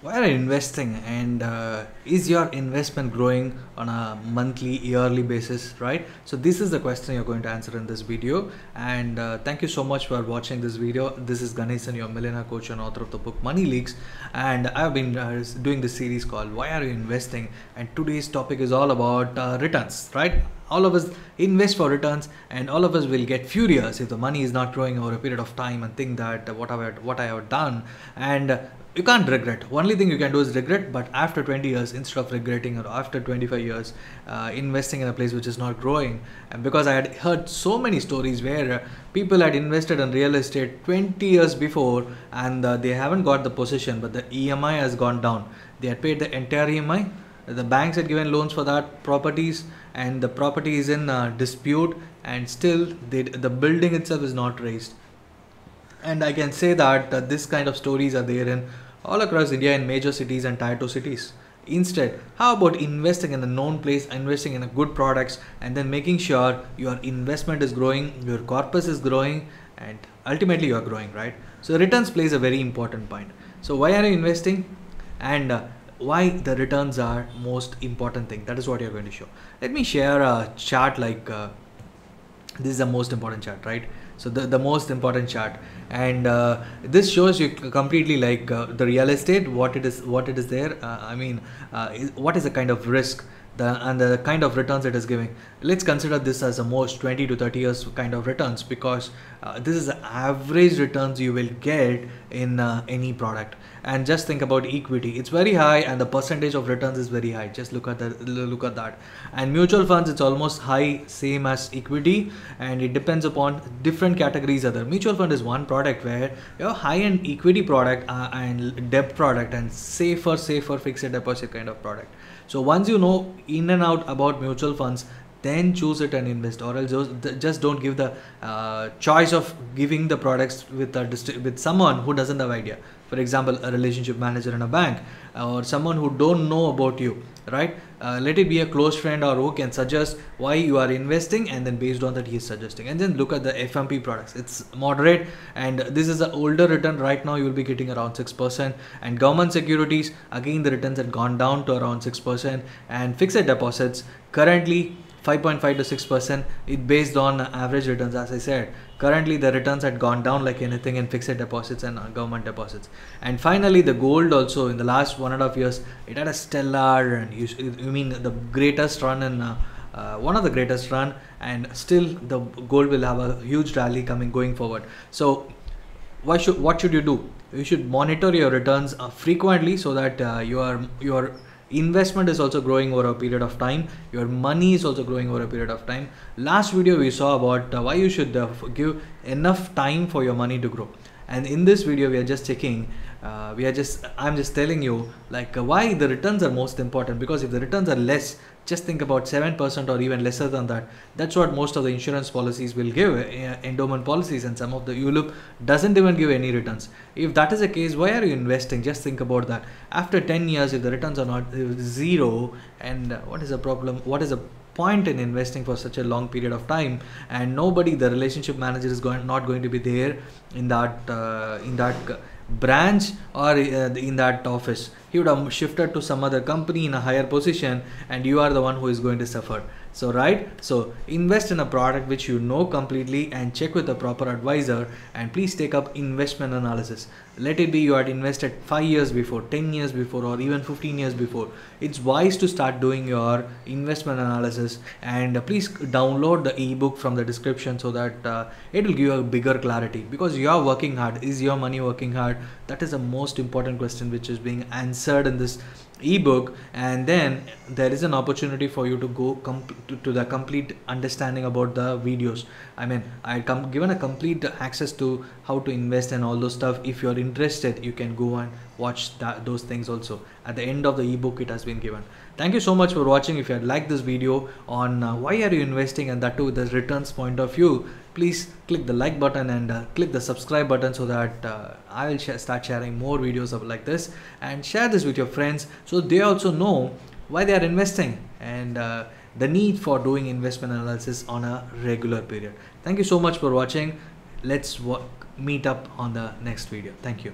Why are you investing, and is your investment growing on a monthly, yearly basis, right? So this is the question you're going to answer in this video. And thank you so much for watching this video. This is Ganesan, your millionaire coach and author of the book Money Leaks, and I've been doing this series called Why Are You Investing? And today's topic is all about returns, right? All of us invest for returns, and all of us will get furious if the money is not growing over a period of time and think that what I have done. And you can't regret. Only thing you can do is regret. But after 20 years, instead of regretting, or after 25 years investing in a place which is not growing, and because I had heard so many stories where people had invested in real estate 20 years before, and they haven't got the possession, but the EMI has gone down. They had paid the entire EMI. The banks had given loans for that properties, and the property is in dispute, and still the building itself is not raised. And I can say that this kind of stories are there in all across India, in major cities and tier 2 cities. Instead, how about investing in a known place, investing in a good products, and then making sure your investment is growing, your corpus is growing, and ultimately you are growing, right? So returns plays a very important point. So why are you investing, and why the returns are most important thing? That is what you're going to show. Let me share a chart like this is the most important chart, right? So the most important chart, and this shows you completely like the real estate, what it is there. What is the kind of risk, and the kind of returns it is giving. Let's consider this as the most 20 to 30 years kind of returns, because this is the average returns you will get in any product. And just think about equity, it's very high, and the percentage of returns is very high. Just look at that. And mutual funds, it's almost high, same as equity, and it depends upon different categories. Other mutual fund is one product where you have high-end equity product and debt product, and safer fixed deposit kind of product. So once you know in and out about mutual funds, then choose it and invest, or else just don't give the choice of giving the products with someone who doesn't have idea. For example, a relationship manager in a bank, or someone who don't know about you, right? Let it be a close friend, or who can suggest why you are investing, and then based on that he is suggesting. And then look at the FMP products, it's moderate, and this is the older return. Right now you will be getting around 6%. And government securities, again the returns had gone down to around 6%. And fixed deposits currently 5.5 to 6%, it based on average returns. As I said, currently the returns had gone down like anything in fixed deposits and government deposits. And finally the gold also, in the last 1.5 years, it had a stellar, and you mean the greatest run in one of the greatest run, and still the gold will have a huge rally going forward. So what should you do? You should monitor your returns frequently, so that your investment is also growing over a period of time, your money is also growing over a period of time. Last video we saw about why you should give enough time for your money to grow, and in this video we are just checking I'm just telling you like why the returns are most important. Because if the returns are less, just think about 7% or even lesser than that. That's what most of the insurance policies will give, endowment policies, and some of the ULIP doesn't even give any returns. If that is the case, why are you investing? Just think about that. After 10 years, if the returns are not zero, and what is the problem? What is the point in investing for such a long period of time? And nobody, the relationship manager is not going to be there in that branch, or in that office. He would have shifted to some other company in a higher position, and you are the one who is going to suffer. So so invest in a product which you know completely, and check with a proper advisor, and please take up investment analysis. Let it be you had invested 5 years before, 10 years before, or even 15 years before. It's wise to start doing your investment analysis, and please download the ebook from the description, so that it will give you a bigger clarity. Because you are working hard. Is your money working hard? That is the most important question which is being answered in this ebook. And then there is an opportunity for you to go to the complete understanding about the videos. I mean, given a complete access to how to invest and all those stuff. If you're interested, you can go and watch those things also. At the end of the ebook it has been given. Thank you so much for watching. If you had liked this video on why are you investing, and that too the returns point of view, please click the like button, and click the subscribe button, so that I will start sharing more videos like this. And share this with your friends, so they also know why they are investing, and the need for doing investment analysis on a regular period. Thank you so much for watching. Let's meet up on the next video. Thank you.